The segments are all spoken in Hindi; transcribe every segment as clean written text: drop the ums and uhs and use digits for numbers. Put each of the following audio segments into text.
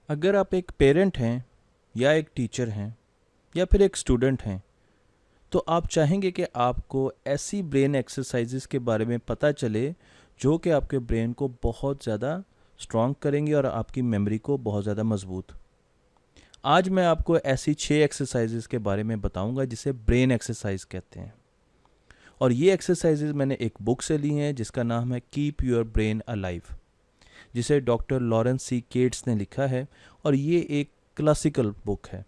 अगर आप एक पेरेंट हैं या एक टीचर हैं या फिर एक स्टूडेंट हैं तो आप चाहेंगे कि आपको ऐसी ब्रेन एक्सरसाइजेस के बारे में पता चले जो कि आपके ब्रेन को बहुत ज़्यादा स्ट्रॉन्ग करेंगे और आपकी मेमोरी को बहुत ज़्यादा मजबूत। आज मैं आपको ऐसी 6 एक्सरसाइजेस के बारे में बताऊंगा जिसे ब्रेन एक्सरसाइज कहते हैं। और ये एक्सरसाइजेस मैंने एक बुक से ली हैं जिसका नाम है कीप योर ब्रेन अलाइव, जिसे डॉक्टर लॉरेंस सी केट्स ने लिखा है। और ये एक क्लासिकल बुक है।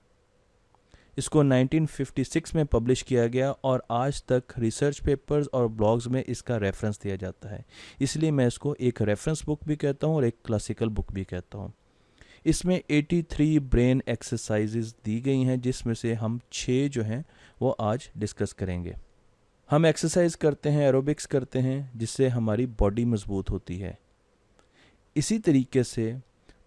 इसको 1956 में पब्लिश किया गया और आज तक रिसर्च पेपर्स और ब्लॉग्स में इसका रेफरेंस दिया जाता है। इसलिए मैं इसको एक रेफरेंस बुक भी कहता हूँ और एक क्लासिकल बुक भी कहता हूँ। इसमें 83 ब्रेन एक्सरसाइजेज दी गई हैं जिसमें से हम 6 जो हैं वो आज डिस्कस करेंगे। हम एक्सरसाइज करते हैं, एरोबिक्स करते हैं, जिससे हमारी बॉडी मजबूत होती है। इसी तरीके से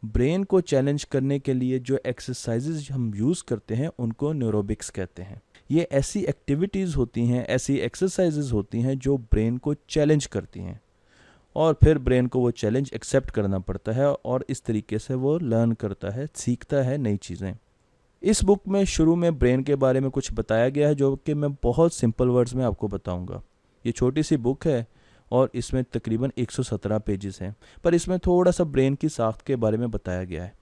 ब्रेन को चैलेंज करने के लिए जो एक्सरसाइजेज हम यूज़ करते हैं उनको न्यूरोबिक्स कहते हैं। ये ऐसी एक्टिविटीज़ होती हैं, ऐसी एक्सरसाइजेज होती हैं जो ब्रेन को चैलेंज करती हैं और फिर ब्रेन को वो चैलेंज एक्सेप्ट करना पड़ता है और इस तरीके से वो लर्न करता है, सीखता है नई चीज़ें। इस बुक में शुरू में ब्रेन के बारे में कुछ बताया गया है जो कि मैं बहुत सिंपल वर्ड्स में आपको बताऊंगा। ये छोटी सी बुक है और इसमें तकरीबन 117 पेजेस हैं, पर इसमें थोड़ा सा ब्रेन की साख्त के बारे में बताया गया है।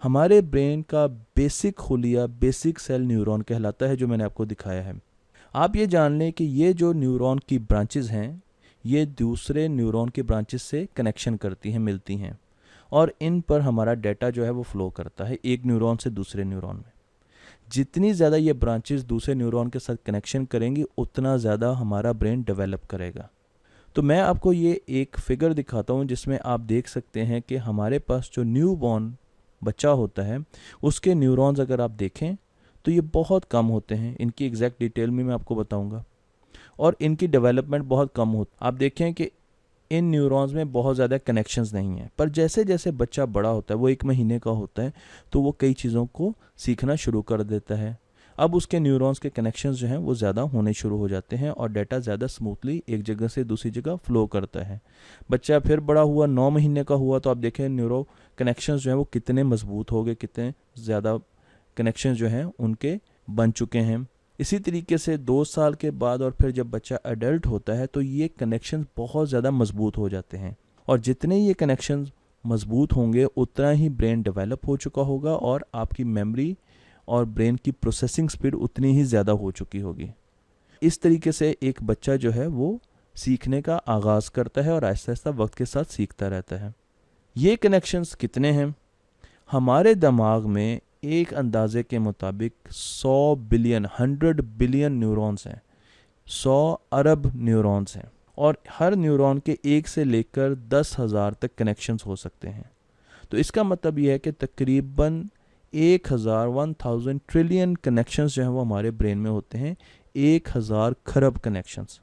हमारे ब्रेन का बेसिक खुलिया, बेसिक सेल न्यूरॉन कहलाता है, जो मैंने आपको दिखाया है। आप ये जान लें कि ये जो न्यूरॉन की ब्रांचेस हैं ये दूसरे न्यूरॉन की ब्रांचेस से कनेक्शन करती हैं, मिलती हैं, और इन पर हमारा डाटा जो है वो फ्लो करता है एक न्यूरॉन से दूसरे न्यूरॉन में। जितनी ज़्यादा ये ब्रांचेस दूसरे न्यूरॉन के साथ कनेक्शन करेंगी उतना ज़्यादा हमारा ब्रेन डेवलप करेगा। तो मैं आपको ये एक फिगर दिखाता हूँ जिसमें आप देख सकते हैं कि हमारे पास जो न्यू बॉर्न बच्चा होता है उसके न्यूरॉन्स अगर आप देखें तो ये बहुत कम होते हैं। इनकी एग्जैक्ट डिटेल में मैं आपको बताऊंगा। और इनकी डेवलपमेंट बहुत कम होती। आप देखें कि इन न्यूरॉन्स में बहुत ज़्यादा कनेक्शंस नहीं हैं, पर जैसे जैसे बच्चा बड़ा होता है, वो 1 महीने का होता है, तो वो कई चीज़ों को सीखना शुरू कर देता है। अब उसके न्यूरॉन्स के कनेक्शंस जो हैं वो ज़्यादा होने शुरू हो जाते हैं और डाटा ज़्यादा स्मूथली एक जगह से दूसरी जगह फ्लो करता है। बच्चा फिर बड़ा हुआ, 9 महीने का हुआ, तो आप देखें न्यूरो कनेक्शंस जो हैं वो कितने मजबूत हो गए, कितने ज़्यादा कनेक्शंस जो हैं उनके बन चुके हैं। इसी तरीके से 2 साल के बाद और फिर जब बच्चा एडल्ट होता है तो ये कनेक्शंस बहुत ज़्यादा मजबूत हो जाते हैं, और जितने ये कनेक्शंस मजबूत होंगे उतना ही ब्रेन डेवलप हो चुका होगा और आपकी मेमोरी और ब्रेन की प्रोसेसिंग स्पीड उतनी ही ज़्यादा हो चुकी होगी। इस तरीके से एक बच्चा जो है वो सीखने का आगाज़ करता है और आहिस्ता आहिस्ता वक्त के साथ सीखता रहता है। ये कनेक्शंस कितने हैं? हमारे दिमाग में एक अंदाजे के मुताबिक 100 बिलियन, 100 बिलियन न्यूरॉन्स हैं, 100 अरब न्यूरॉन्स हैं, और हर न्यूरॉन के 1 से लेकर 10,000 तक कनेक्शंस हो सकते हैं। तो इसका मतलब यह है कि तकरीबन 1000 ट्रिलियन कनेक्शंस जो हैं वो हमारे ब्रेन में होते हैं। 1000 खरब कनेक्शंस।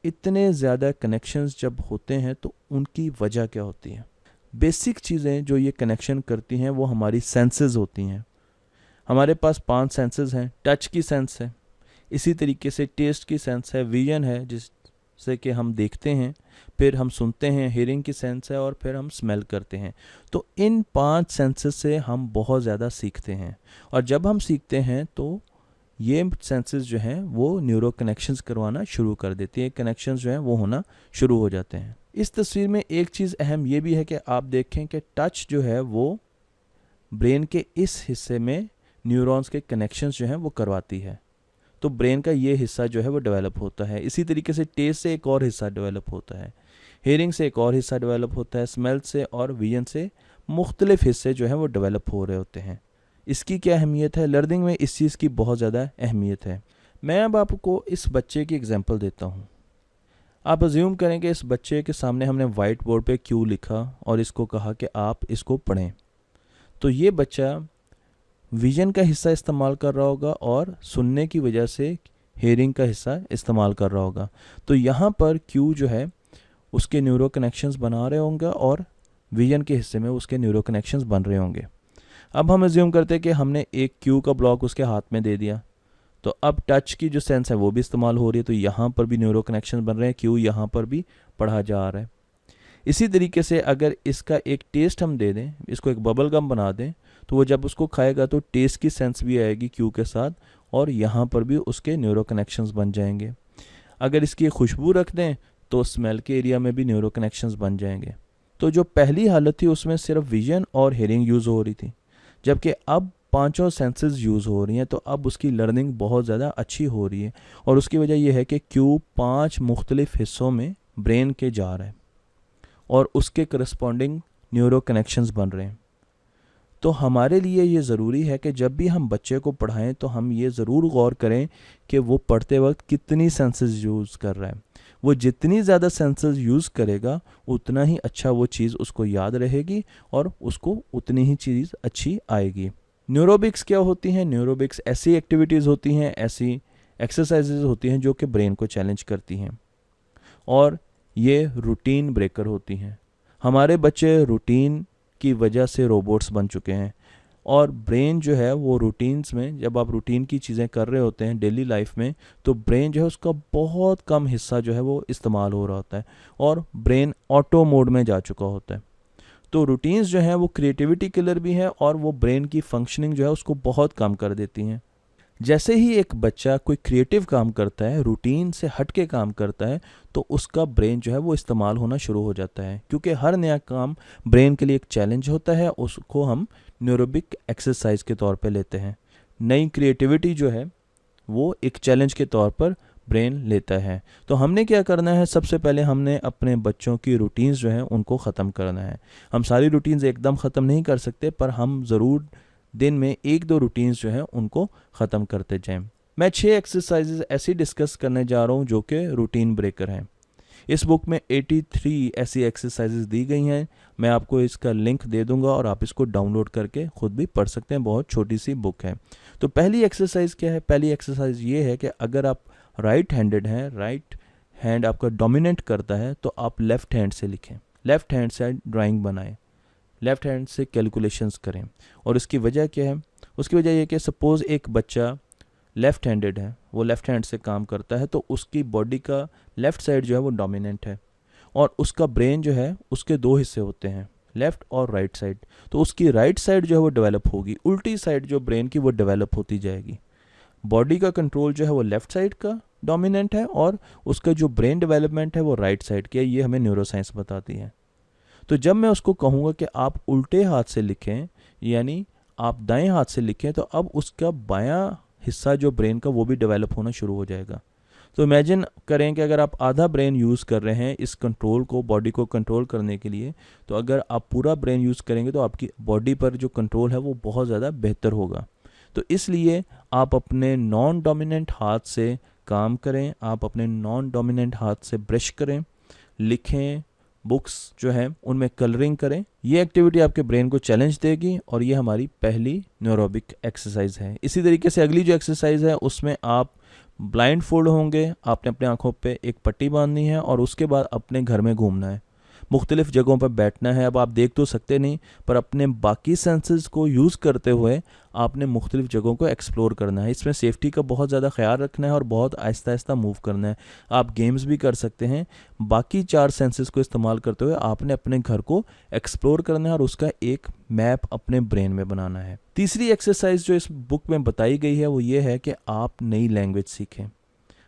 इतने ज़्यादा कनेक्शंस जब होते हैं तो उनकी वजह क्या होती है? बेसिक चीज़ें जो ये कनेक्शन करती हैं वो हमारी सेंसेस होती हैं। हमारे पास 5 सेंसेस हैं। टच की सेंस है, इसी तरीके से टेस्ट की सेंस है, विजन है जिससे कि हम देखते हैं, फिर हम सुनते हैं, हियरिंग की सेंस है, और फिर हम स्मेल करते हैं। तो इन 5 सेंसेस से हम बहुत ज़्यादा सीखते हैं, और जब हम सीखते हैं तो ये सेंसेस जो हैं वो न्यूरो कनेक्शंस करवाना शुरू कर देती है, कनेक्शंस जो हैं वो होना शुरू हो जाते हैं। इस तस्वीर में एक चीज़ अहम ये भी है कि आप देखें कि टच जो है वो ब्रेन के इस हिस्से में न्यूरॉन्स के कनेक्शंस जो हैं वो करवाती है, तो ब्रेन का ये हिस्सा जो है वो डेवलप होता है। इसी तरीके से टेस्ट से एक और हिस्सा डेवलप होता है, हियरिंग से एक और हिस्सा डेवलप होता है, स्मेल से और विजन से मुख्तलिफ हिस्से जो हैं वो डेवलप हो रहे होते हैं। इसकी क्या अहमियत है? लर्निंग में इस चीज़ की बहुत ज़्यादा अहमियत है। मैं अब आपको इस बच्चे की एग्जांपल देता हूँ। आप अज्यूम करें कि इस बच्चे के सामने हमने वाइट बोर्ड पे क्यू लिखा और इसको कहा कि आप इसको पढ़ें। तो ये बच्चा विजन का हिस्सा इस्तेमाल कर रहा होगा और सुनने की वजह से हेयरिंग का हिस्सा इस्तेमाल कर रहा होगा। तो यहाँ पर क्यू जो है उसके न्यूरो कनेक्शंस बना रहे होंगे और विजन के हिस्से में उसके न्यूरो कनेक्शंस बन रहे होंगे। अब हम अज्यूम करते हैं कि हमने एक क्यू का ब्लॉक उसके हाथ में दे दिया, तो अब टच की जो सेंस है वो भी इस्तेमाल हो रही है, तो यहाँ पर भी न्यूरो कनेक्शन बन रहे हैं, क्यू यहाँ पर भी पढ़ा जा रहा है। इसी तरीके से अगर इसका एक टेस्ट हम दे दें, इसको एक बबल गम बना दें, तो वो जब उसको खाएगा तो टेस्ट की सेंस भी आएगी क्यू के साथ, और यहाँ पर भी उसके न्यूरो कनेक्शंस बन जाएंगे। अगर इसकी खुशबू रख दें तो स्मेल के एरिया में भी न्यूरो कनेक्शंस बन जाएंगे। तो जो पहली हालत थी उसमें सिर्फ विजन और हेयरिंग यूज़ हो रही थी, जबकि अब पांचों सेंसेस यूज़ हो रही हैं, तो अब उसकी लर्निंग बहुत ज़्यादा अच्छी हो रही है। और उसकी वजह यह है कि क्यू 5 मुख्तलिफ हिस्सों में ब्रेन के जा रहा है और उसके करस्पॉन्डिंग न्यूरो कनेक्शंस बन रहे हैं। तो हमारे लिए ये ज़रूरी है कि जब भी हम बच्चे को पढ़ाएं तो हम ये ज़रूर गौर करें कि वो पढ़ते वक्त कितनी सेंसेस यूज़ कर रहा है। वो जितनी ज़्यादा सेंसेस यूज़ करेगा उतना ही अच्छा वो चीज़ उसको याद रहेगी और उसको उतनी ही चीज़ अच्छी आएगी। न्यूरोबिक्स क्या होती हैं? न्यूरोबिक्स ऐसी एक्टिविटीज़ होती हैं, ऐसी एक्सरसाइजेज होती हैं जो कि ब्रेन को चैलेंज करती हैं, और ये रूटीन ब्रेकर होती हैं। हमारे बच्चे रूटीन की वजह से रोबोट्स बन चुके हैं, और ब्रेन जो है वो रूटीन्स में, जब आप रूटीन की चीज़ें कर रहे होते हैं डेली लाइफ में, तो ब्रेन जो है उसका बहुत कम हिस्सा जो है वो इस्तेमाल हो रहा होता है और ब्रेन ऑटो मोड में जा चुका होता है। तो रूटीन्स जो हैं वो क्रिएटिविटी किलर भी हैं और वो ब्रेन की फंक्शनिंग जो है उसको बहुत कम कर देती हैं। जैसे ही एक बच्चा कोई क्रिएटिव काम करता है, रूटीन से हट के काम करता है, तो उसका ब्रेन जो है वो इस्तेमाल होना शुरू हो जाता है, क्योंकि हर नया काम ब्रेन के लिए एक चैलेंज होता है। उसको हम न्यूरोबिक एक्सरसाइज के तौर पे लेते हैं। नई क्रिएटिविटी जो है वो एक चैलेंज के तौर पर ब्रेन लेता है। तो हमने क्या करना है? सबसे पहले हमने अपने बच्चों की रूटीन्स जो हैं उनको ख़त्म करना है। हम सारी रूटीन्स एकदम ख़त्म नहीं कर सकते, पर हम ज़रूर दिन में 1-2 रूटीन्स जो हैं उनको ख़त्म करते जाएं। मैं 6 एक्सरसाइजेज ऐसी डिस्कस करने जा रहा हूं जो कि रूटीन ब्रेकर हैं। इस बुक में 83 ऐसी एक्सरसाइजेज दी गई हैं। मैं आपको इसका लिंक दे दूंगा और आप इसको डाउनलोड करके खुद भी पढ़ सकते हैं। बहुत छोटी सी बुक है। तो पहली एक्सरसाइज क्या है? पहली एक्सरसाइज ये है कि अगर आप राइट हैंडेड हैं, राइट हैंड आपका डोमिनेट करता है, तो आप लेफ़्ट हैंड से लिखें, लेफ़्ट हैंड से ड्राइंग बनाएं, लेफ़्ट हैंड से कैलकुलेशंस करें। और इसकी वजह क्या है? उसकी वजह यह कि सपोज़ एक बच्चा लेफ़्ट हैंडेड है, वो लेफ़्ट हैंड से काम करता है, तो उसकी बॉडी का लेफ़्ट साइड जो है वो डोमिनेंट है, और उसका ब्रेन जो है उसके 2 हिस्से होते हैं, लेफ़्ट और राइट साइड। तो उसकी राइट साइड जो है वो डेवलप होगी, उल्टी साइड जो ब्रेन की वो डेवलप होती जाएगी। बॉडी का कंट्रोल जो है वो लेफ़्ट साइड का डोमिनेंट है, और उसका जो ब्रेन डेवलपमेंट है वो राइट साइड की है। ये हमें न्यूरोसाइंस बताती है। तो जब मैं उसको कहूँगा कि आप उल्टे हाथ से लिखें, यानी आप दाएं हाथ से लिखें, तो अब उसका बायां हिस्सा जो ब्रेन का वो भी डेवलप होना शुरू हो जाएगा। तो इमेजिन करें कि अगर आप आधा ब्रेन यूज़ कर रहे हैं इस कंट्रोल को, बॉडी को कंट्रोल करने के लिए, तो अगर आप पूरा ब्रेन यूज़ करेंगे तो आपकी बॉडी पर जो कंट्रोल है वो बहुत ज़्यादा बेहतर होगा। तो इसलिए आप अपने नॉन डोमिनेंट हाथ से काम करें, आप अपने नॉन डोमिनेंट हाथ से ब्रश करें, लिखें, बुक्स जो है उनमें कलरिंग करें। ये एक्टिविटी आपके ब्रेन को चैलेंज देगी, और ये हमारी पहली न्यूरोबिक एक्सरसाइज है। इसी तरीके से अगली जो एक्सरसाइज है उसमें आप ब्लाइंड फोल्ड होंगे, आपने अपने आंखों पे एक पट्टी बांधनी है और उसके बाद अपने घर में घूमना है, मुख्तलिफ जगहों पर बैठना है। अब आप देख तो सकते नहीं, पर अपने बाकी सेंसेस को यूज़ करते हुए आपने मुख्तलिफ जगहों को एक्सप्लोर करना है। इसमें सेफ्टी का बहुत ज़्यादा ख्याल रखना है और बहुत आहिस्ता आहिस्ता मूव करना है। आप गेम्स भी कर सकते हैं। बाकी 4 सेंसेस को इस्तेमाल करते हुए आपने अपने घर को एक्सप्लोर करना है और उसका एक मैप अपने ब्रेन में बनाना है। तीसरी एक्सरसाइज जो इस बुक में बताई गई है वो ये है कि आप नई लैंग्वेज सीखें।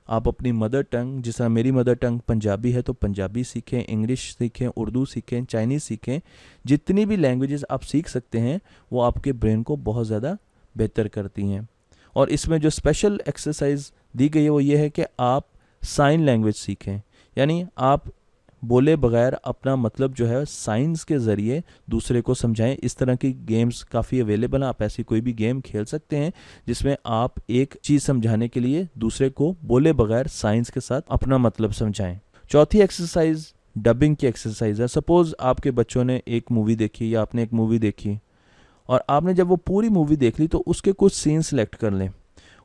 आप अपनी मदर टंग, जिस तरह मेरी मदर टंग पंजाबी है तो पंजाबी सीखें, इंग्लिश सीखें, उर्दू सीखें, चाइनीज़ सीखें। जितनी भी लैंग्वेजेस आप सीख सकते हैं वो आपके ब्रेन को बहुत ज़्यादा बेहतर करती हैं। और इसमें जो स्पेशल एक्सरसाइज दी गई है वो ये है कि आप साइन लैंग्वेज सीखें, यानी आप बोले बगैर अपना मतलब जो है साइंस के ज़रिए दूसरे को समझाएं। इस तरह की गेम्स काफ़ी अवेलेबल हैं। आप ऐसी कोई भी गेम खेल सकते हैं जिसमें आप एक चीज़ समझाने के लिए दूसरे को बोले बगैर साइंस के साथ अपना मतलब समझाएं। चौथी एक्सरसाइज डबिंग की एक्सरसाइज है। सपोज़ आपके बच्चों ने एक मूवी देखी या आपने एक मूवी देखी, और आपने जब वो पूरी मूवी देख ली तो उसके कुछ सीन सेलेक्ट कर लें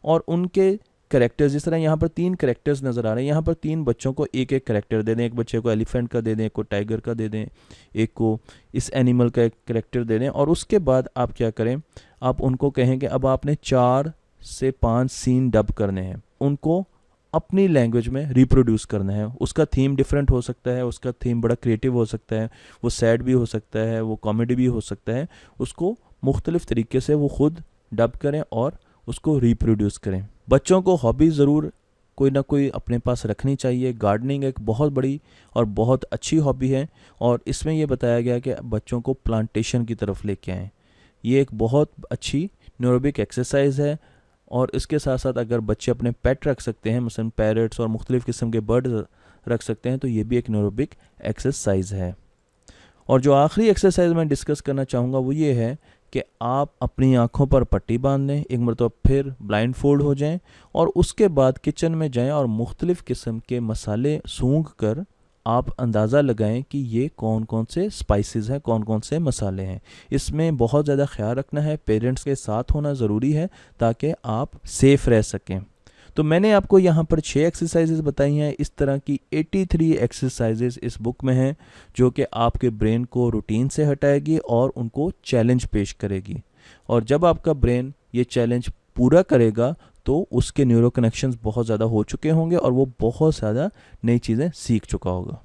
और उनके करेक्टर्स, जिस तरह यहाँ पर 3 करेक्टर्स नज़र आ रहे हैं, यहाँ पर 3 बच्चों को एक एक करेक्टर दे दें। एक बच्चे को एलिफेंट का दे दें, एक को टाइगर का दे दें, एक को इस एनिमल का एक करेक्टर दे दें। और उसके बाद आप क्या करें, आप उनको कहें कि अब आपने 4 से 5 सीन डब करने हैं। उनको अपनी लैंग्वेज में रिप्रोड्यूस करना है। उसका थीम डिफरेंट हो सकता है, उसका थीम बड़ा क्रिएटिव हो सकता है, वो सैड भी हो सकता है, वो कॉमेडी भी हो सकता है। उसको मुख्तलिफ तरीके से वो खुद डब करें और उसको रिप्रोड्यूस करें। बच्चों को हॉबी ज़रूर कोई ना कोई अपने पास रखनी चाहिए। गार्डनिंग एक बहुत बड़ी और बहुत अच्छी हॉबी है, और इसमें यह बताया गया कि बच्चों को प्लांटेशन की तरफ लेके आएँ। ये एक बहुत अच्छी न्यूरोबिक एक्सरसाइज है। और इसके साथ साथ अगर बच्चे अपने पेट रख सकते हैं, मसलन पैरट्स और मुख्तलिफ़ किस्म के बर्ड रख सकते हैं, तो ये भी एक न्यूरोबिक एक्सरसाइज है। और जो आखिरी एक्सरसाइज मैं डिस्कस करना चाहूँगा वो ये है कि आप अपनी आँखों पर पट्टी बांध लें, एक मरतबा फिर ब्लाइंड फोल्ड हो जाएं, और उसके बाद किचन में जाएं और मुख्तलिफ़ किस्म के मसाले सूंघ कर आप अंदाज़ा लगाएं कि ये कौन कौन से स्पाइसेस हैं, कौन कौन से मसाले हैं। इसमें बहुत ज़्यादा ख्याल रखना है, पेरेंट्स के साथ होना ज़रूरी है ताकि आप सेफ़ रह सकें। तो मैंने आपको यहाँ पर 6 एक्सरसाइजेस बताई हैं। इस तरह की 83 एक्सरसाइजेस इस बुक में हैं जो कि आपके ब्रेन को रूटीन से हटाएगी और उनको चैलेंज पेश करेगी। और जब आपका ब्रेन ये चैलेंज पूरा करेगा तो उसके न्यूरो कनेक्शंस बहुत ज़्यादा हो चुके होंगे और वो बहुत ज़्यादा नई चीज़ें सीख चुका होगा।